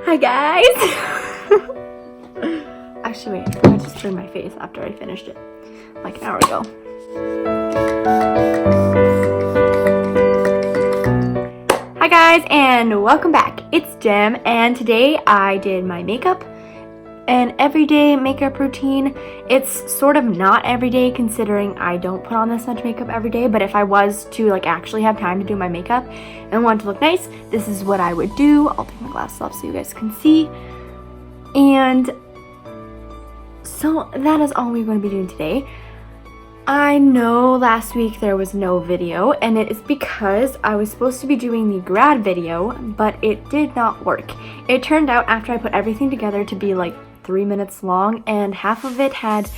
Hi guys! Actually wait, I just turned my face after I finished it like an hour ago. Hi guys and welcome back. It's Jem and today I did my makeup. An everyday makeup routine. It's sort of not everyday considering I don't put on this much makeup every day, but if I was to actually have time to do my makeup and want to look nice, this is what I would do. I'll take my glasses off so you guys can see. And so that is all we're going to be doing today. I know last week there was no video, and it is because I was supposed to be doing the grad video, but it did not work. It turned out after I put everything together to be like 3 minutes long, and half of it had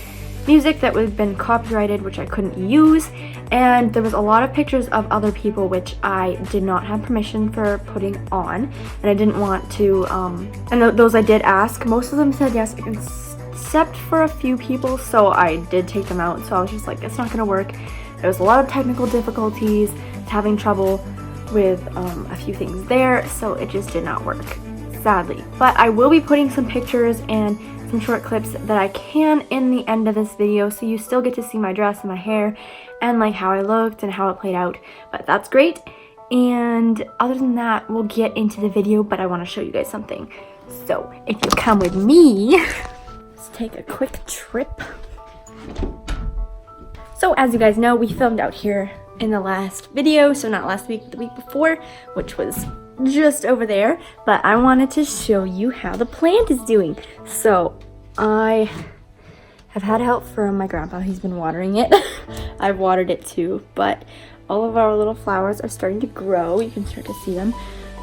music that would have been copyrighted, which I couldn't use, and there was a lot of pictures of other people which I did not have permission for putting on, and I didn't want to, and those I did ask, most of them said yes, except for a few people, so I did take them out. So I was just like, it's not gonna work. There was a lot of technical difficulties, having trouble with a few things there, so it just did not work, sadly. But I will be putting some pictures and some short clips that I can in the end of this video, so you still get to see my dress and my hair and like how I looked and how it played out, but that's great. And other than that, we'll get into the video, but I want to show you guys something. So if you come with me, let's take a quick trip. So as you guys know, we filmed out here in the last video, so not last week, the week before, which was just over there, but I wanted to show you how the plant is doing. So I have had help from my grandpa. He's been watering it. I've watered it too, but all of our little flowers are starting to grow. You can start to see them,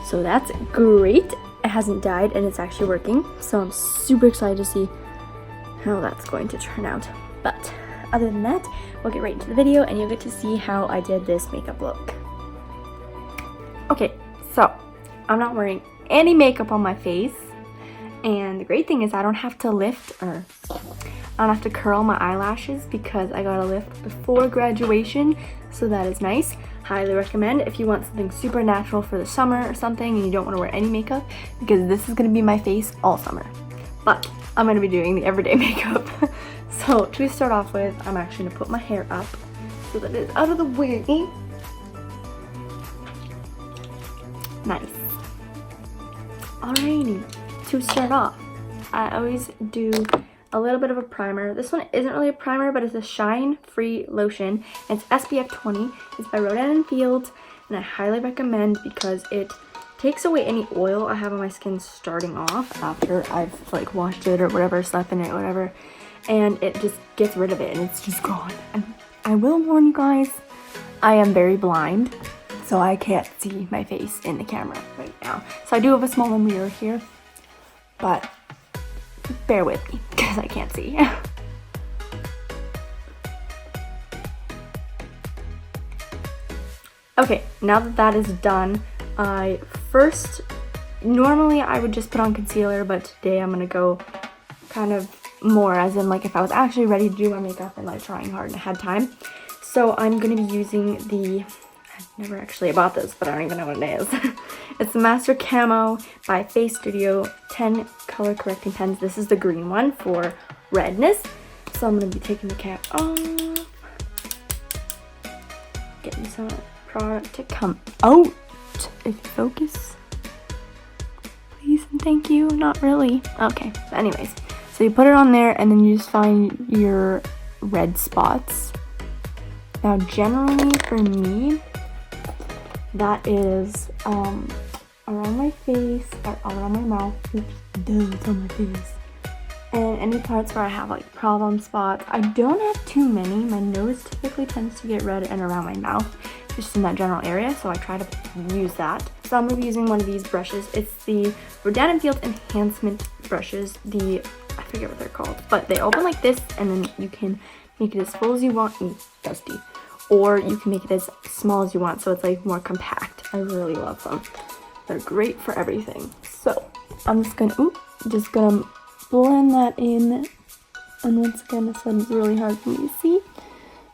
so that's great. It hasn't died and it's actually working, so I'm super excited to see how that's going to turn out. But other than that, we'll get right into the video and you'll get to see how I did this makeup look. Okay, so I'm not wearing any makeup on my face, and the great thing is I don't have to curl my eyelashes because I got a lift before graduation, so that is nice. Highly recommend if you want something super natural for the summer or something and you don't want to wear any makeup, because this is going to be my face all summer. But I'm going to be doing the everyday makeup. So to start off with, I'm actually going to put my hair up so that it's out of the way. Nice. Alrighty, to start off, I always do a little bit of a primer. This one isn't really a primer, but it's a shine free lotion. It's SPF 20. It's by Rodan & Fields, and I highly recommend because it takes away any oil I have on my skin starting off after I've washed it or whatever, slept in it, whatever, and it just gets rid of it and it's just gone. And I will warn you guys, I am very blind, so I can't see my face in the camera right now. So I do have a smaller mirror here, but bear with me because I can't see. Okay, now that that is done, normally I would just put on concealer, but today I'm gonna go kind of more as in if I was actually ready to do my makeup and trying hard and I had time. So I'm gonna be using I've never actually bought this, but I don't even know what it is. It's the Master Camo by Face Studio 10 color correcting pens. This is the green one for redness. So I'm going to be taking the cap off. Getting some product to come out. If you focus. Please and thank you. Not really. Okay, but anyways. So you put it on there and then you just find your red spots. Now generally for me, that is around my face, or around my mouth, it's on my face, and any parts where I have problem spots. I don't have too many. My nose typically tends to get red and around my mouth, just in that general area, so I try to use that. So I'm going to be using one of these brushes. It's the Rodan & Fields Enhancement brushes. I forget what they're called, but they open like this, and then you can make it as full as you want. Dusty. Or you can make it as small as you want, so it's more compact. I really love them. They're great for everything. So I'm just gonna blend that in, and once again this one's really hard for me to see,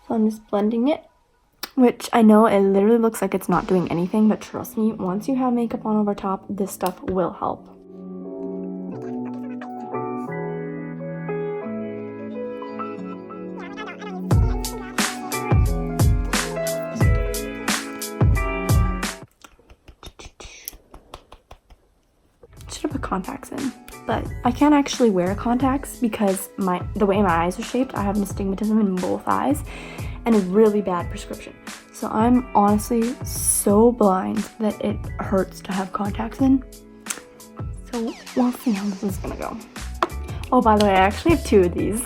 so I'm just blending it, which I know it literally looks like it's not doing anything, but trust me, once you have makeup on over top, this stuff will help. contacts in. But I can't actually wear contacts because the way my eyes are shaped, I have astigmatism in both eyes and a really bad prescription. So I'm honestly so blind that it hurts to have contacts in. So we'll see how this is gonna go. Oh, by the way, I actually have two of these.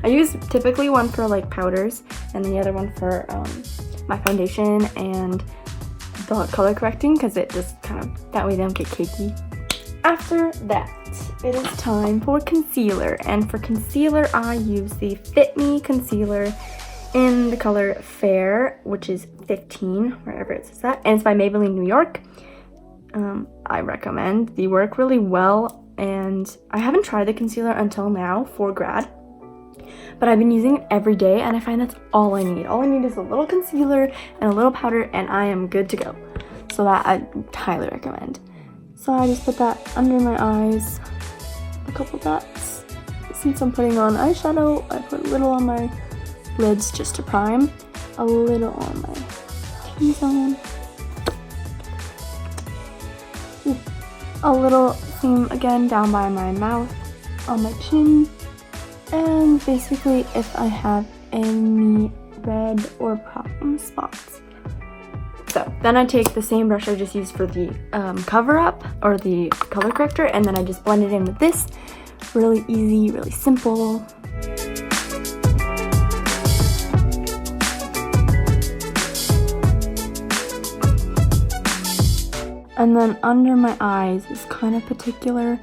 I use typically one for like powders and the other one for my foundation and the color correcting, because it just kind of, that way they don't get cakey. After that, it is time for concealer, and for concealer I use the Fit Me concealer in the color Fair, which is 15, wherever it says that, and it's by Maybelline New York. I recommend. They work really well, and I haven't tried the concealer until now for grad, but I've been using it every day, and I find that's all I need. All I need is a little concealer and a little powder, and I am good to go. So that I highly recommend. So I just put that under my eyes, a couple dots. Since I'm putting on eyeshadow, I put a little on my lids just to prime, a little on my T-zone, a little theme again down by my mouth, on my chin, and basically if I have any red or problem spots. So then I take the same brush I just used for the cover up or the color corrector, and then I just blend it in with this. Really easy, really simple. And then under my eyes is kind of particular.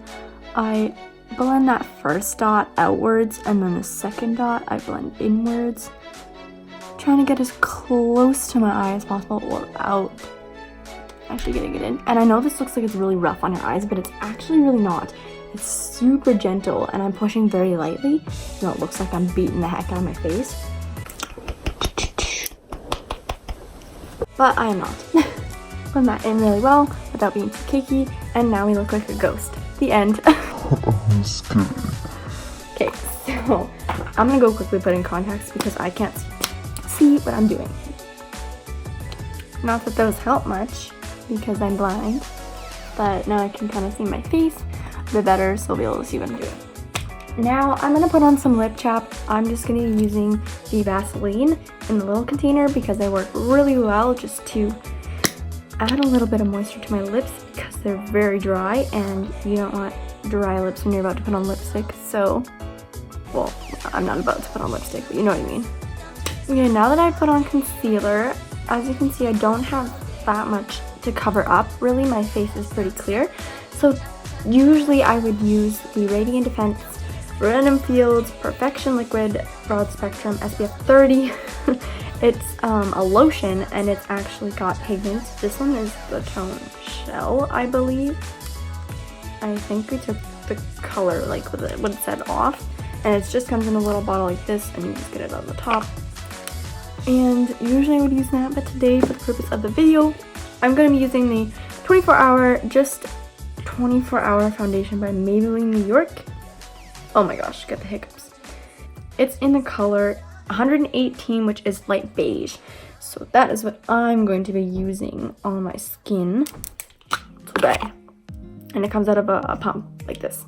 I blend that first dot outwards, and then the second dot I blend inwards, trying to get as close to my eye as possible without actually getting it in. And I know this looks like it's really rough on your eyes, but it's actually really not. It's super gentle, and I'm pushing very lightly. You know, it looks like I'm beating the heck out of my face, but I am not. Blend that in really well without being too cakey, and now we look like a ghost. The end. Okay, so I'm gonna go quickly put in contacts because I can't see what I'm doing. Not that those help much because I'm blind, but now I can kind of see my face a bit better, so I'll be able to see what I'm doing. Now I'm gonna put on some lip chap. I'm just gonna be using the Vaseline in the little container because they work really well just to add a little bit of moisture to my lips because they're very dry, and you don't want dry lips when you're about to put on lipstick. So, well, I'm not about to put on lipstick, but you know what I mean. Okay, now that I put on concealer, as you can see, I don't have that much to cover up. Really, my face is pretty clear. So usually I would use the Radiant Defense Random Fields Perfection Liquid Broad Spectrum SPF 30. It's a lotion, and it's actually got pigment. This one is the tone Shell, I believe. I think we took the color, like what it said, off, and it just comes in a little bottle like this, and you just get it on the top. And usually I would use that, but today, for the purpose of the video, I'm going to be using the 24-hour foundation by Maybelline New York. Oh my gosh, get the hiccups. It's in the color 118, which is light beige. So that is what I'm going to be using on my skin today. And it comes out of a pump like this.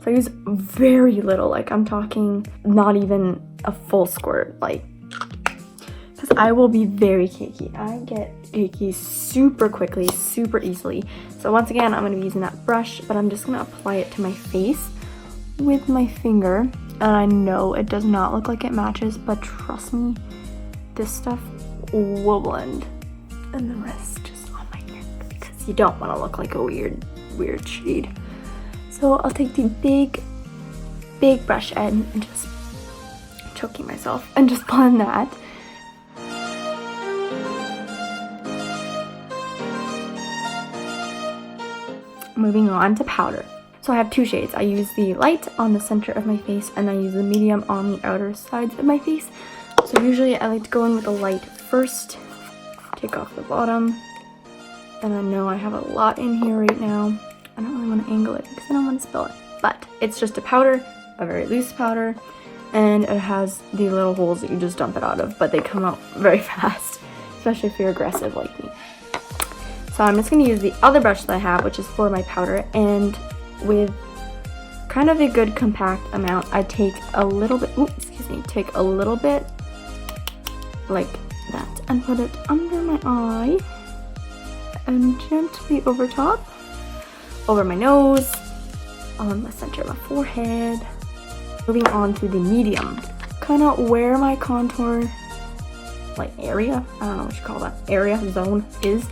So I use very little, like I'm talking not even a full squirt, like, because I will be very cakey. I get cakey super quickly, super easily. So once again, I'm going to be using that brush, but I'm just going to apply it to my face with my finger. And I know it does not look like it matches, but trust me, this stuff will blend. And the rest just on my neck, because you don't want to look like a weird shade. So I'll take the big brush end and just choking myself and just blend that. Moving on to powder. So I have two shades. I use the light on the center of my face, and I use the medium on the outer sides of my face. So usually I like to go in with the light first, take off the bottom, and I know I have a lot in here right now. I don't really want to angle it because I don't want to spill it. But it's just a powder, a very loose powder, and it has the little holes that you just dump it out of, but they come out very fast, especially if you're aggressive like me. So I'm just going to use the other brush that I have, which is for my powder, and with kind of a good compact amount. I take a little bit, take a little bit like that and put it under my eye and gently over top, over my nose, on the center of my forehead. Moving on to the medium, kind of where my contour like area, I don't know what you call that, area, zone is.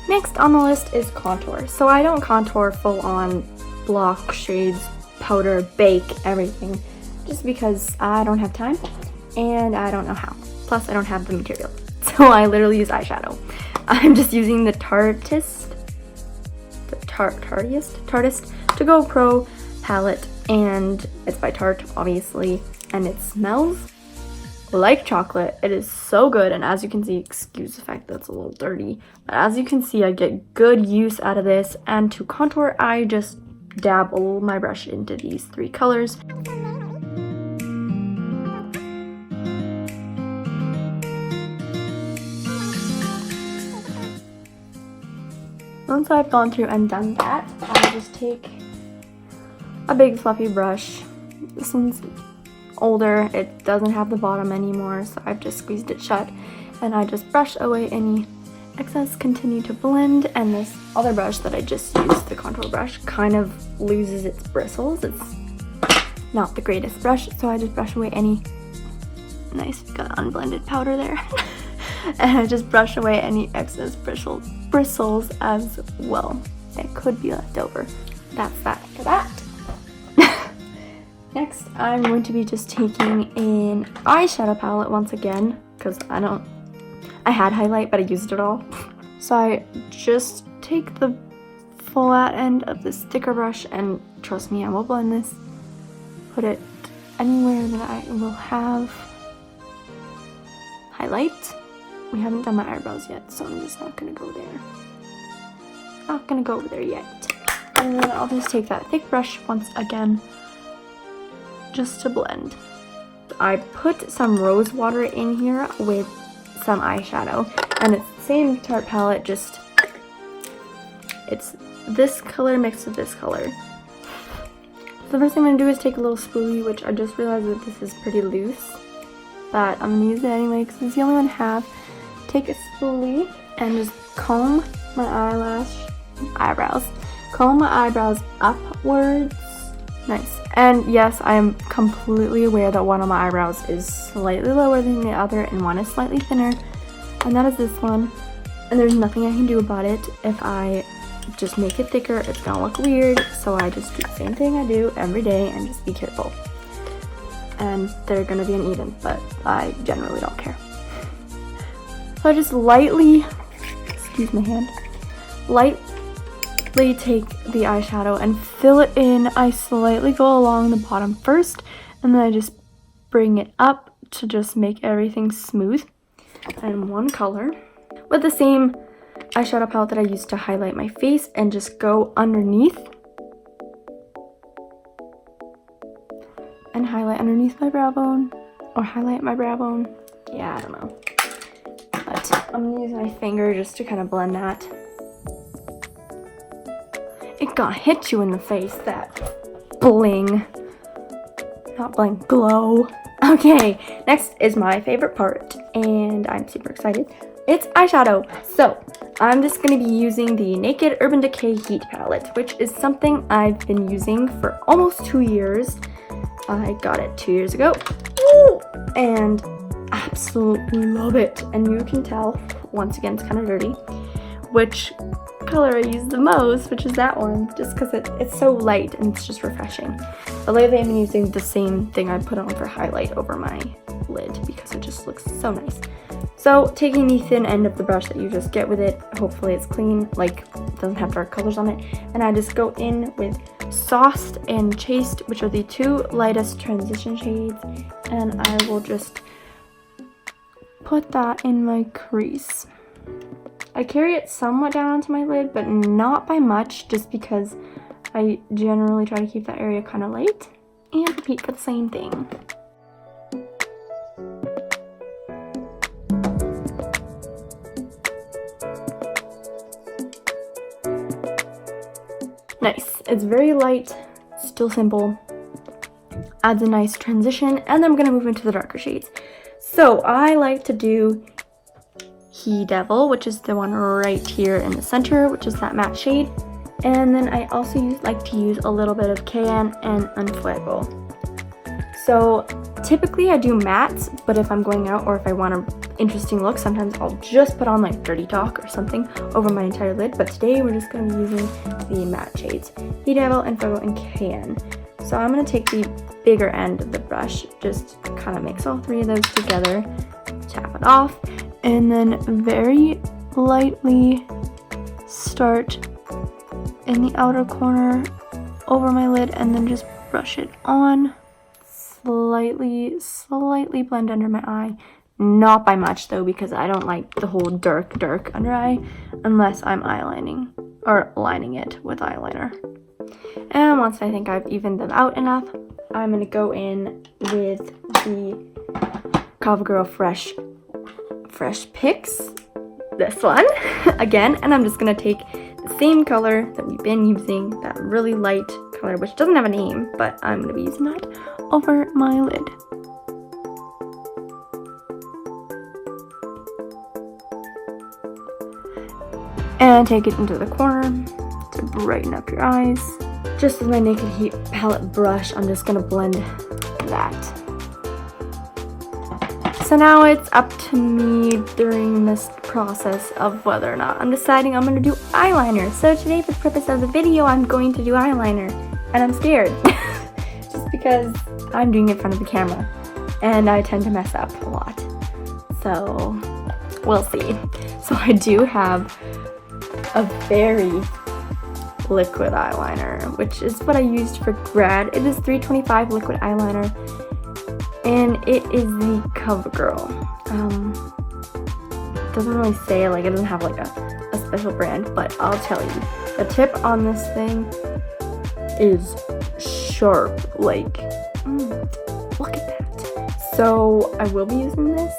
Next on the list is contour. So I don't contour full on block, shades, powder, bake, everything, just because I don't have time and I don't know how. Plus I don't have the material. So I literally use eyeshadow. I'm just using the Tarteist To Go Pro palette, and it's by Tarte, obviously, and it smells like chocolate. It is so good, and as you can see, excuse the fact that it's a little dirty, but as you can see, I get good use out of this. And to contour, I just dabble my brush into these three colors. Once I've gone through and done that, I just take a big fluffy brush. This one's older, it doesn't have the bottom anymore, so I've just squeezed it shut, and I just brush away any excess, continue to blend. And this other brush that I just used, the contour brush, kind of loses its bristles. It's not the greatest brush, so I just brush away any nice, got unblended powder there. And I just brush away any excess bristles as well that could be left over. That's that for that. Next, I'm going to be just taking an eyeshadow palette once again, because I had highlight, but I used it all. So I just take the flat end of the sticker brush, and trust me, I will blend this. Put it anywhere that I will have highlight. We haven't done my eyebrows yet, so I'm just not gonna go there. Not gonna go over there yet. And then I'll just take that thick brush once again, just to blend. I put some rose water in here with some eyeshadow, and it's the same Tarte palette, just it's this color mixed with this color. So the first thing I'm gonna do is take a little spoolie, which I just realized that this is pretty loose, but I'm gonna use it anyway because it's the only one I have. Take a spoolie and just comb my eyebrows. Comb my eyebrows upwards. Nice. And yes, I am completely aware that one of my eyebrows is slightly lower than the other and one is slightly thinner, and that is this one. And there's nothing I can do about it. If I just make it thicker, it's gonna look weird, so I just do the same thing I do every day and just be careful. And they're gonna be uneven, but I generally don't care. So I just lightly, excuse my hand, lightly take the eyeshadow and fill it in. I slightly go along the bottom first, and then I just bring it up to just make everything smooth and one color. With the same eyeshadow palette that I used to highlight my face, and just go underneath and highlight underneath my brow bone, or highlight my brow bone. Yeah, I don't know. But I'm gonna use my finger just to kind of blend that. It gonna hit you in the face, that bling. Not bling, glow. Okay, next is my favorite part, and I'm super excited. It's eyeshadow. So I'm just going to be using the Naked Urban Decay Heat Palette, which is something I've been using for almost 2 years. I got it 2 years ago. Woo! And absolutely love it. And you can tell, once again, it's kind of dirty, which color I use the most, which is that one, just because it's so light and it's just refreshing. But lately I've been using the same thing I put on for highlight over my lid because it just looks so nice. So taking the thin end of the brush that you just get with it, hopefully it's clean, like it doesn't have dark colors on it, and I just go in with Sauced and Chaste, which are the two lightest transition shades, and I will just put that in my crease. I carry it somewhat down onto my lid, but not by much, just because I generally try to keep that area kind of light, and repeat for the same thing. Nice. It's very light, still simple. Adds a nice transition, and then I'm gonna move into the darker shades. So I like to do He Devil, which is the one right here in the center, which is that matte shade. And then I also like to use a little bit of Cayenne and Unfuego. So typically I do mattes, but if I'm going out or if I want an interesting look, sometimes I'll just put on like Dirty Talk or something over my entire lid. But today we're just going to be using the matte shades, He Devil, Unfuego, and Cayenne. So I'm going to take the bigger end of the brush, just kind of mix all three of those together, tap it off, and then very lightly start in the outer corner over my lid, and then just brush it on, slightly blend under my eye. Not by much though, because I don't like the whole dark under eye unless I'm eyelining or lining it with eyeliner. And once I think I've evened them out enough, I'm gonna go in with the CoverGirl Fresh Picks, this one again, and I'm just gonna take the same color that we've been using, that really light color, which doesn't have a name, but I'm gonna be using that over my lid. And take it into the corner to brighten up your eyes. Just with my Naked Heat palette brush, I'm just gonna blend that. So now it's up to me during this process of whether or not I'm deciding I'm going to do eyeliner. So today, for the purpose of the video, I'm going to do eyeliner. And I'm scared. Just because I'm doing it in front of the camera. And I tend to mess up a lot. So, we'll see. So I do have a very liquid eyeliner, which is what I used for grad. It is 325 liquid eyeliner. And it is the CoverGirl. It doesn't really say, like, it doesn't have like a special brand, but I'll tell you, the tip on this thing is sharp. Like, look at that. So I will be using this,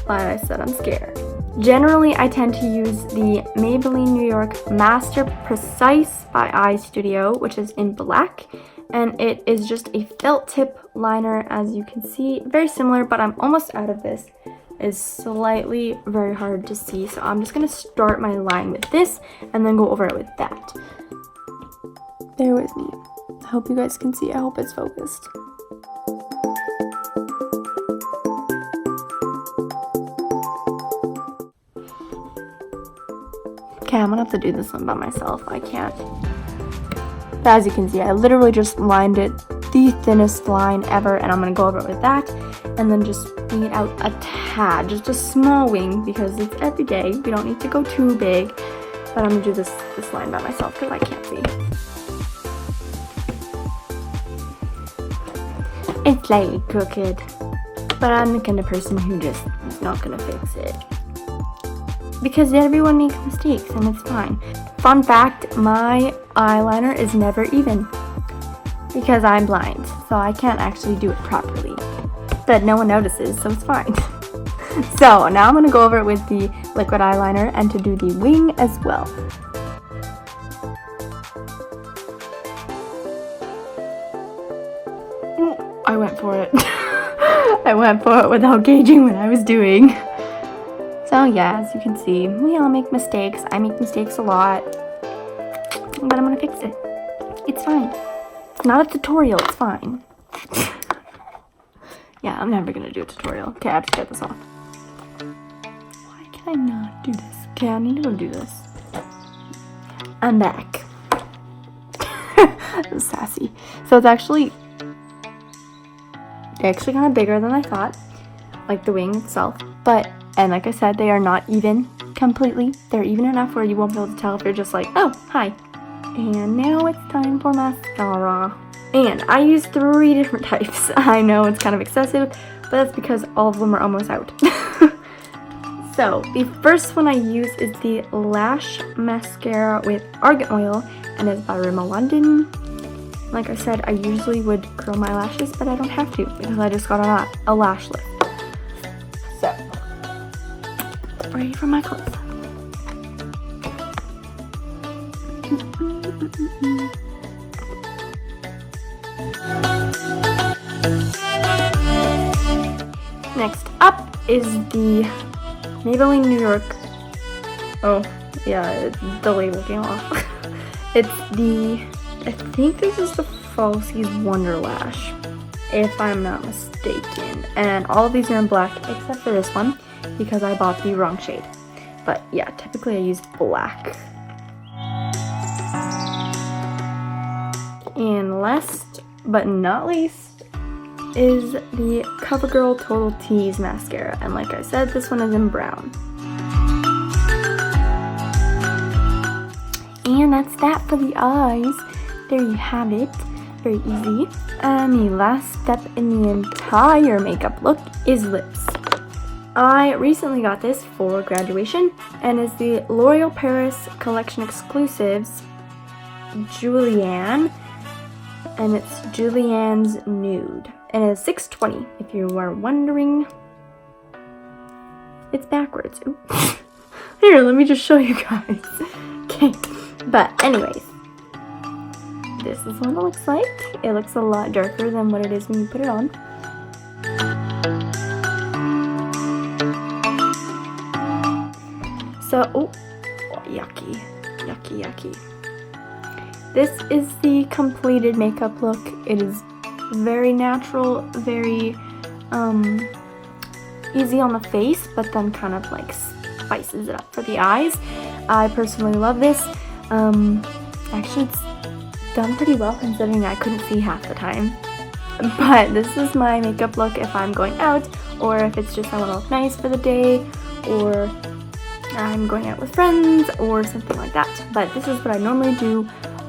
but I said I'm scared. Generally, I tend to use the Maybelline New York Master Precise by Eye Studio, which is in black. And it is just a felt tip liner, as you can see. Very similar, but I'm almost out of this. It's slightly very hard to see, so I'm just going to start my line with this and then go over it with that. Bear with me. I hope you guys can see. I hope it's focused. Okay, I'm going to have to do this one by myself. I can't. But as you can see, I literally just lined it the thinnest line ever, and I'm going to go over it with that, and then just wing it out a tad, just a small wing, because it's every day. We don't need to go too big, but I'm going to do this line by myself because I can't see. It's slightly crooked, but I'm the kind of person who just is not going to fix it. Because everyone makes mistakes, and it's fine. Fun fact, my eyeliner is never even. Because I'm blind, so I can't actually do it properly. But no one notices, so it's fine. So now I'm going to go over it with the liquid eyeliner and to do the wing as well. Ooh, I went for it. I went for it without gauging what I was doing. So yeah, as you can see, we all make mistakes. I make mistakes a lot. But I'm going to fix it. It's fine. It's not a tutorial, it's fine. Yeah, I'm never going to do a tutorial. Okay, I have to get this off. Why can I not do this? Okay, I need to go do this. I'm back. That was sassy. So it's actually kind of bigger than I thought. Like the wing itself. But, and like I said, they are not even completely. They're even enough where you won't be able to tell if you're just like, oh, hi. And now it's time for mascara. And I use 3 different types. I know it's kind of excessive, but that's because all of them are almost out. So, the first one I use is the Lash Mascara with Argan Oil, and it's by Rimmel London. Like I said, I usually would curl my lashes, but I don't have to because I just got a lash lift. So, ready for my close-up. Next up is the Maybelline New York. Oh, yeah, the label came off. It's the, I think this is the Falsies Wonder Lash, if I'm not mistaken. And all of these are in black except for this one because I bought the wrong shade. But yeah, typically I use black. And last but not least is the CoverGirl Total Tease mascara. And like I said, this one is in brown. And that's that for the eyes. There you have it. Very easy. And the last step in the entire makeup look is lips. I recently got this for graduation and is the L'Oreal Paris Collection Exclusives Julianne. And it's Julianne's Nude. And it's $6.20 if you are wondering. It's backwards. Here, let me just show you guys. Okay. But anyways, this is what it looks like. It looks a lot darker than what it is when you put it on. So, oh, yucky, yucky, yucky. This is the completed makeup look. It is very natural, very easy on the face, but then kind of like spices it up for the eyes. I personally love this. Actually, it's done pretty well considering I couldn't see half the time. But this is my makeup look if I'm going out, or if it's just I want to look nice for the day, or I'm going out with friends, or something like that. But this is what I normally do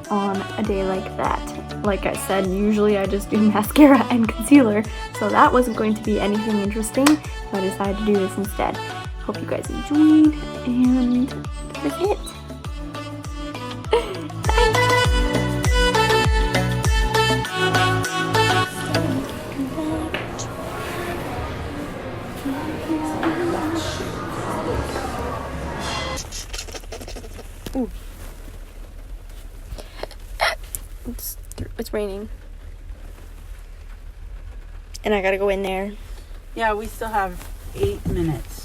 on a day like that. Like I said, usually I just do mascara and concealer, so that wasn't going to be anything interesting, so I decided to do this instead. Hope you guys enjoyed, and that was it. Ooh. It's raining. And I gotta go in there. Yeah, we still have 8 minutes.